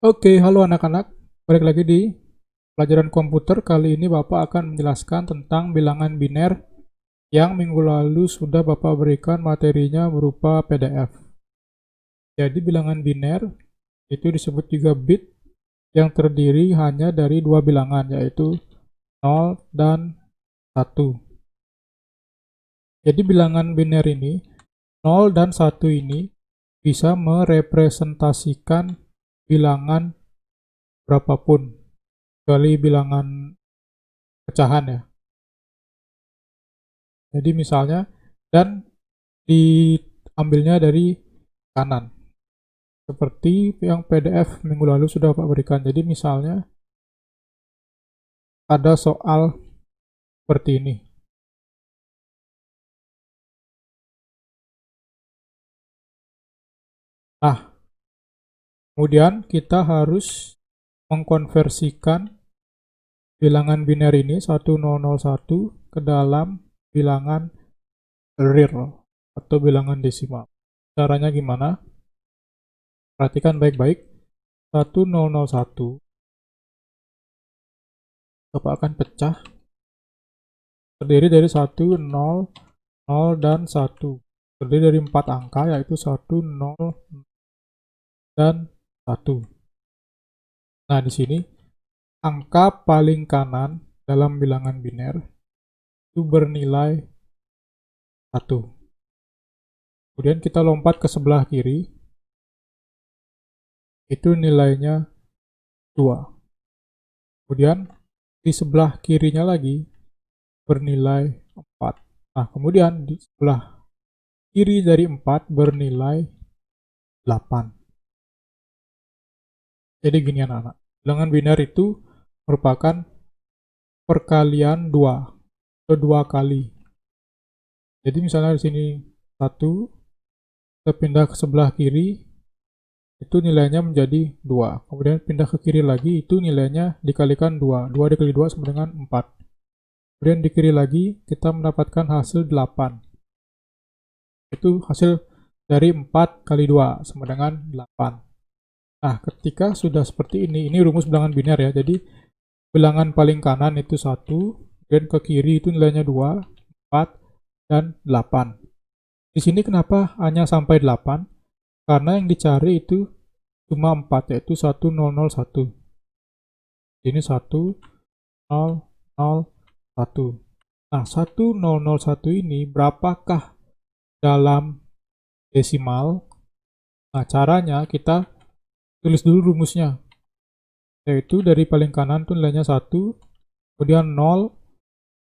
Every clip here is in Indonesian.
Oke, halo anak-anak. Balik lagi di pelajaran komputer. Kali ini Bapak akan menjelaskan tentang bilangan biner yang minggu lalu sudah Bapak berikan materinya berupa PDF. Jadi bilangan biner itu disebut juga bit yang terdiri hanya dari dua bilangan, yaitu 0 dan 1. Jadi bilangan biner ini, 0 dan 1 ini bisa merepresentasikan bilangan berapapun, kecuali bilangan pecahan ya. Jadi misalnya, dan diambilnya dari kanan. Seperti yang PDF minggu lalu sudah Pak berikan. Jadi misalnya ada soal seperti ini. Nah, kemudian kita harus mengkonversikan bilangan biner ini 1001 ke dalam bilangan real atau bilangan desimal. Caranya gimana? Perhatikan baik-baik. 1001 Bapak akan pecah, terdiri dari 1, 0, 0 dan 1. Terdiri dari 4 angka, yaitu 1, 0, dan 1. Nah, di sini angka paling kanan dalam bilangan biner itu bernilai 1. Kemudian kita lompat ke sebelah kiri, itu nilainya 2. Kemudian di sebelah kirinya lagi bernilai 4. Nah, kemudian di sebelah kiri dari 4 bernilai 8. Jadi gini anak-anak, bilangan biner itu merupakan perkalian 2 atau 2 kali. Jadi misalnya di sini 1, kita pindah ke sebelah kiri, itu nilainya menjadi 2. Kemudian pindah ke kiri lagi, itu nilainya dikalikan 2. 2 dikali 2 sama dengan 4. Kemudian di kiri lagi, kita mendapatkan hasil 8. Itu hasil dari 4 kali 2 sama dengan 8. Nah, ketika sudah seperti ini rumus bilangan biner ya. Jadi bilangan paling kanan itu 1, dan ke kiri itu nilainya 2, 4, dan 8. Di sini kenapa hanya sampai 8? Karena yang dicari itu cuma 4, yaitu 1001. Ini 1001. Nah, 1001 ini berapakah dalam desimal? Nah, caranya kita tulis dulu rumusnya. Yaitu dari paling kanan itu nilainya 1, kemudian 0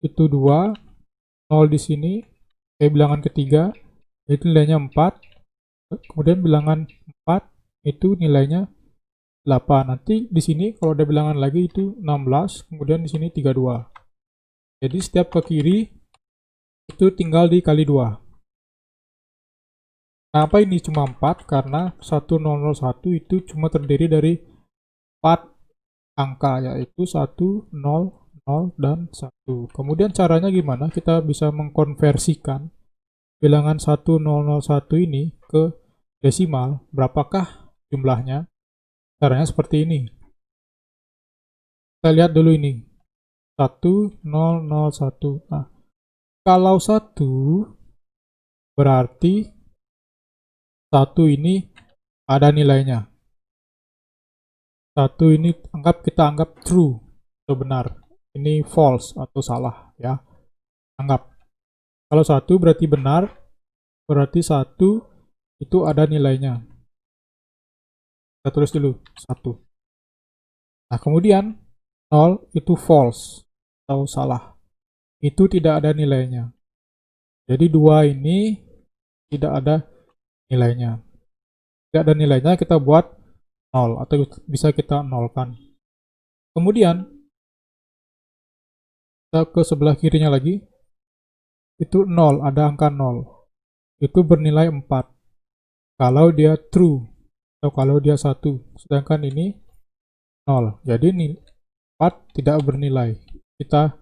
itu 2, 0 di sini, bilangan ketiga, itu nilainya 4, kemudian bilangan 4 itu nilainya 8. Nanti di sini kalau ada bilangan lagi itu 16, kemudian di sini 32. Jadi setiap ke kiri itu tinggal dikali 2. Kenapa ini cuma 4? Karena 1001 itu cuma terdiri dari 4 angka, yaitu 1, 0, 0, dan 1. Kemudian caranya gimana? Kita bisa mengkonversikan bilangan 1001 ini ke desimal. Berapakah jumlahnya? Caranya seperti ini. Kita lihat dulu ini. 1001. Nah, kalau 1 berarti 1 ini ada nilainya. 1 ini kita anggap true atau benar. Ini false atau salah ya. Anggap. Kalau 1 berarti benar, berarti 1 itu ada nilainya. Kita tulis dulu 1. Nah, kemudian 0 itu false atau salah. Itu tidak ada nilainya. Jadi 2 ini tidak ada nilainya. Tidak ada nilainya, kita buat 0 atau bisa kita nolkan. Kemudian kita ke sebelah kirinya lagi, itu 0, ada angka 0. Itu bernilai 4 kalau dia true atau kalau dia 1. Sedangkan ini 0. Jadi ini 4 tidak bernilai. Kita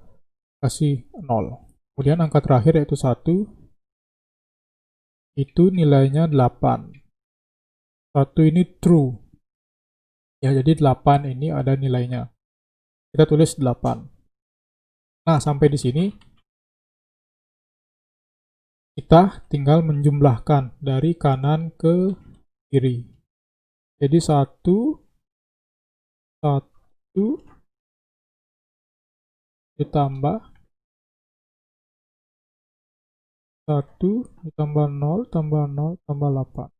kasih 0. Kemudian angka terakhir yaitu 1. Itu nilainya 8. 1 ini true. Ya, jadi 8 ini ada nilainya. Kita tulis 8. Nah, sampai di sini kita tinggal menjumlahkan dari kanan ke kiri. Jadi 1 ditambah 1 ditambah 0 tambah 0 tambah 8.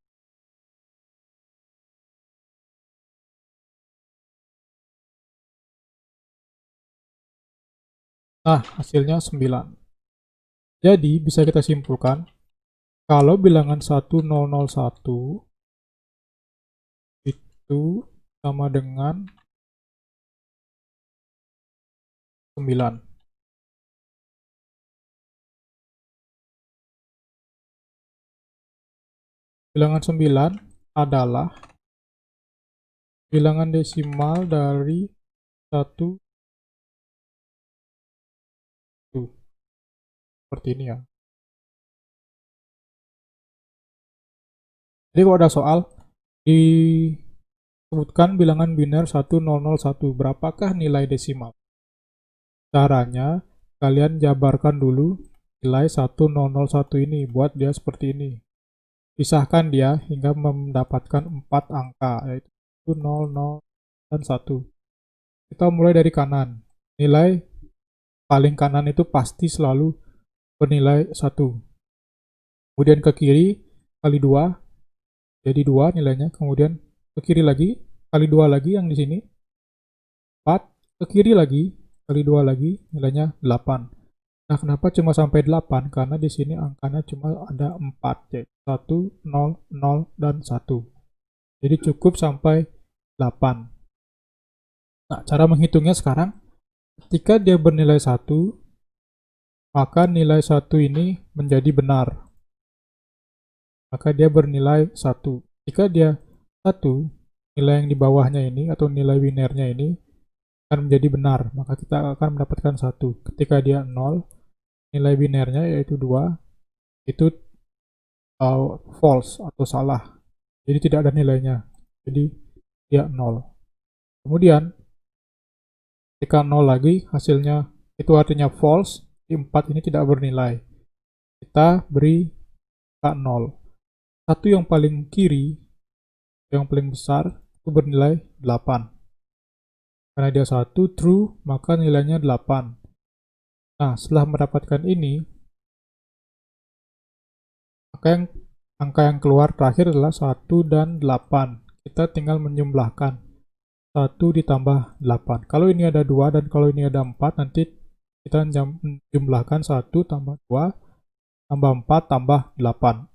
Nah, hasilnya 9. Jadi, bisa kita simpulkan, kalau bilangan 1001 itu sama dengan 9. Bilangan 9 adalah bilangan desimal dari 1 seperti ini ya. Jadi kalau ada soal disebutkan bilangan biner 1001, berapakah nilai desimal? Caranya, kalian jabarkan dulu nilai 1001 ini, buat dia seperti ini. Pisahkan dia hingga mendapatkan 4 angka, yaitu 0, 0, dan 1. Kita mulai dari kanan. Nilai paling kanan itu pasti selalu bernilai 1. Kemudian ke kiri, kali 2, jadi 2 nilainya. Kemudian ke kiri lagi, kali 2 lagi yang di sini, 4. Ke kiri lagi, kali 2 lagi, nilainya 8. Nah, kenapa cuma sampai 8? Karena di sini angkanya cuma ada 4, yaitu 1, 0, 0, dan 1. Jadi cukup sampai 8. Nah, cara menghitungnya sekarang, ketika dia bernilai 1, maka nilai 1 ini menjadi benar. Maka dia bernilai 1. Jika dia 1, nilai yang di bawahnya ini, atau nilai binernya ini, akan menjadi benar. Maka kita akan mendapatkan 1. Ketika dia 0, nilai binernya yaitu 2, itu false atau salah. Jadi tidak ada nilainya. Jadi dia 0. Kemudian ketika 0 lagi hasilnya itu artinya false, di 4 ini tidak bernilai. Kita beri angka 0. Satu yang paling kiri, yang paling besar, itu bernilai 8. Karena dia 1 true, maka nilainya 8. Nah, setelah mendapatkan ini, maka angka yang keluar terakhir adalah 1 dan 8. Kita tinggal menjumlahkan 1 ditambah 8. Kalau ini ada 2 dan kalau ini ada 4, nanti kita menjumlahkan 1 tambah 2 tambah 4 tambah 8.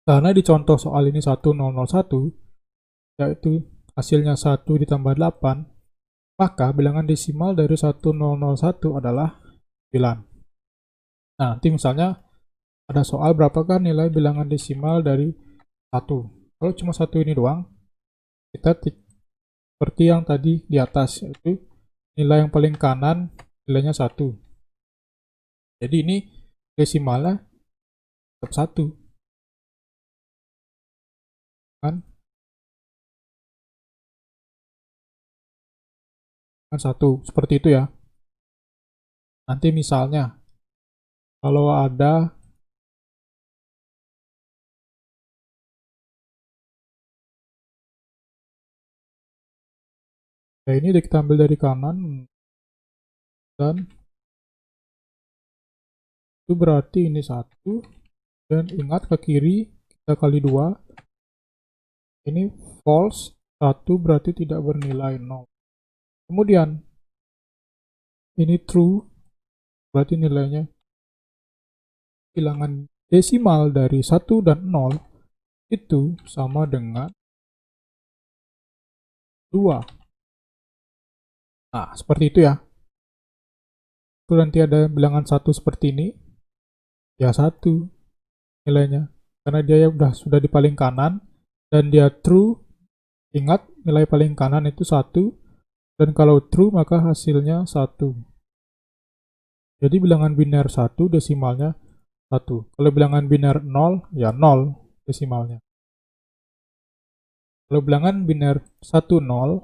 Karena di contoh soal ini 1001, yaitu hasilnya 1 ditambah 8, maka bilangan desimal dari 1001 adalah 9. Nah, nanti misalnya ada soal berapakah nilai bilangan desimal dari 1. Kalau cuma 1 ini doang, kita seperti yang tadi di atas, yaitu nilai yang paling kanan nilainya 1. Jadi ini desimalnya tetap 1. Kan? Kan 1. Seperti itu ya. Nanti misalnya, kalau ada ya ini kita ambil dari kanan, dan itu berarti ini 1, dan ingat ke kiri kita kali 2, ini false, 1 berarti tidak bernilai 0. Kemudian ini true, berarti nilainya bilangan desimal dari 1 dan 0 itu sama dengan 2. Nah, seperti itu ya. Itu nanti ada bilangan 1 seperti ini, ya 1 nilainya. Karena dia sudah di paling kanan, dan dia true, ingat nilai paling kanan itu 1, dan kalau true maka hasilnya 1. Jadi bilangan biner 1 desimalnya 1. Kalau bilangan biner 0, ya 0 desimalnya. Kalau bilangan biner 1, 0,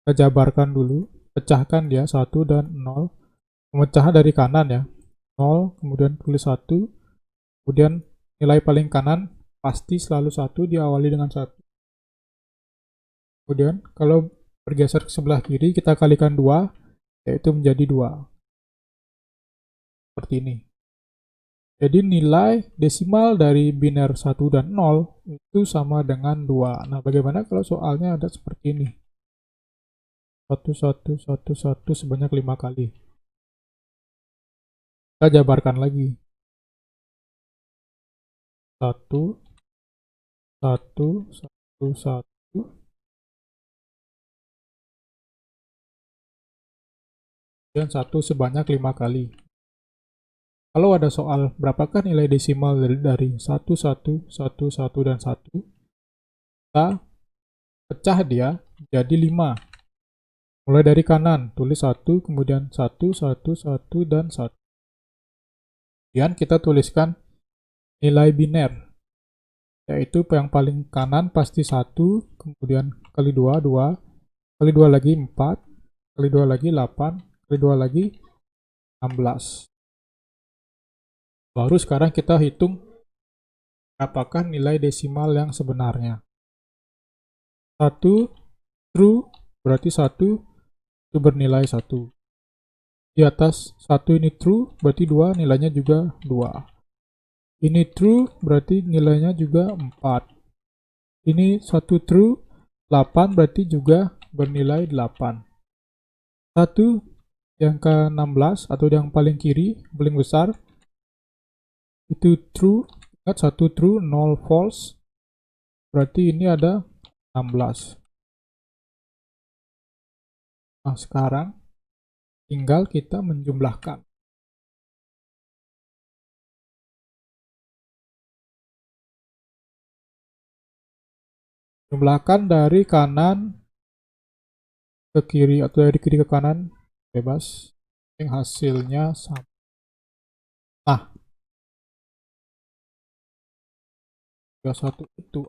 kita jabarkan dulu, pecahkan dia 1 dan 0. Pemecahan dari kanan ya, 0, kemudian tulis 1, kemudian nilai paling kanan pasti selalu 1, diawali dengan 1. Kemudian kalau bergeser ke sebelah kiri, kita kalikan 2, yaitu menjadi 2. Seperti ini. Jadi nilai desimal dari biner 1 dan 0 itu sama dengan 2. Nah, bagaimana kalau soalnya ada seperti ini? 1, 1, 1, 1 sebanyak 5 kali. Kita jabarkan lagi. 1, 1, 1, 1. Dan 1 sebanyak 5 kali. Kalau ada soal berapakah nilai desimal dari 1, 1, 1, 1, dan 1, kita pecah dia jadi 5. Mulai dari kanan, tulis 1, kemudian 1, 1, 1, dan 1. Kemudian kita tuliskan nilai biner, yaitu yang paling kanan pasti 1, kemudian kali 2, 2, kali 2 lagi 4, kali 2 lagi 8, kali 2 lagi 16. Baru sekarang kita hitung apakah nilai desimal yang sebenarnya. 1 true, berarti 1 itu bernilai 1. Di atas 1 ini true, berarti 2 nilainya juga 2. Ini true, berarti nilainya juga 4. Ini 1 true, 8 berarti juga bernilai 8. 1 yang ke-16 atau yang paling kiri, paling besar, itu true. Ingat 1 true, 0 false. Berarti ini ada 16. Nah, sekarang tinggal kita menjumlahkan. Jumlahkan dari kanan ke kiri atau dari kiri ke kanan, bebas. Yang hasilnya sama. Nah, 31 itu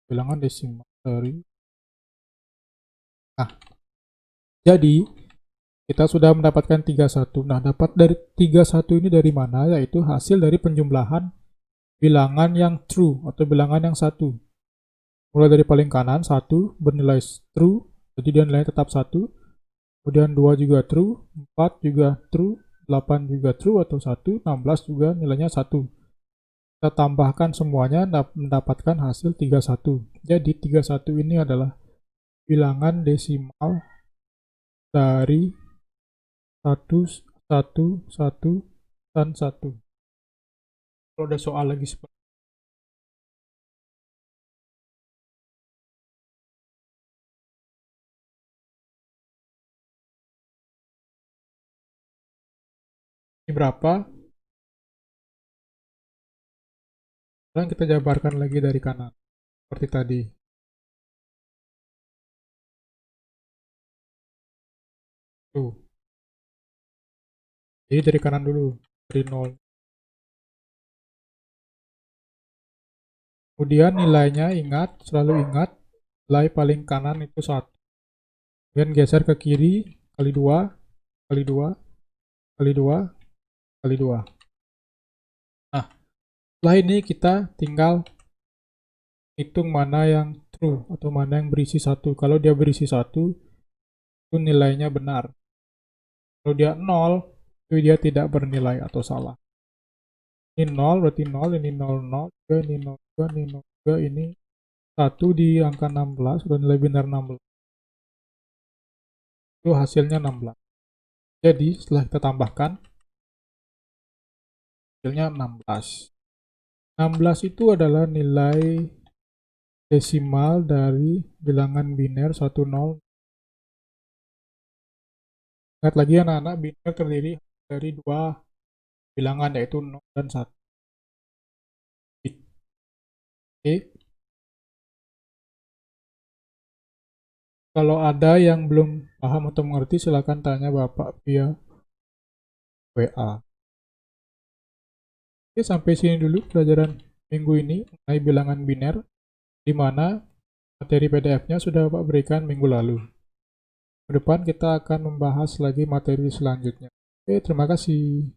bilangan desimal dari. Nah, jadi kita sudah mendapatkan 31. Nah, dapat dari 31 ini dari mana? Yaitu hasil dari penjumlahan bilangan yang true atau bilangan yang 1. Mulai dari paling kanan, 1 bernilai true, jadi dia nilainya tetap 1. Kemudian 2 juga true, 4 juga true, 8 juga true atau 1, 16 juga nilainya 1. Kita tambahkan semuanya mendapatkan hasil 31. Jadi 31 ini adalah bilangan desimal dari 1, 1, 1, dan 1. Kalau ada soal lagi seperti ini berapa? Sekarang kita jabarkan lagi dari kanan. Seperti tadi. Tuh. Jadi dari kanan dulu. Dari 0. Kemudian nilainya ingat, selalu ingat. Nilai paling kanan itu 1. Kemudian geser ke kiri. Kali 2. Kali 2. Kali 2. Kali 2. Nah, setelah ini kita tinggal hitung mana yang true atau mana yang berisi 1. Kalau dia berisi 1, itu nilainya benar. Kalau dia 0, itu dia tidak bernilai atau salah. Ini 0 berarti 0, ini 0, 0, juga ini 0, juga ini 0, juga ini 1 di angka 16, dan nilai benar 16. Itu hasilnya 16. Jadi setelah kita tambahkan, hasilnya 16. 16 itu adalah nilai desimal dari bilangan biner 10. Ingat lagi anak-anak, biner terdiri dari dua bilangan yaitu 0 dan 1. Oke. Kalau ada yang belum paham atau mengerti, silakan tanya Bapak via WA. Oke, sampai sini dulu pelajaran minggu ini mengenai bilangan biner, di mana Materi PDF-nya sudah Bapak berikan minggu lalu. Ke depan kita akan membahas lagi materi selanjutnya. Oke, terima kasih.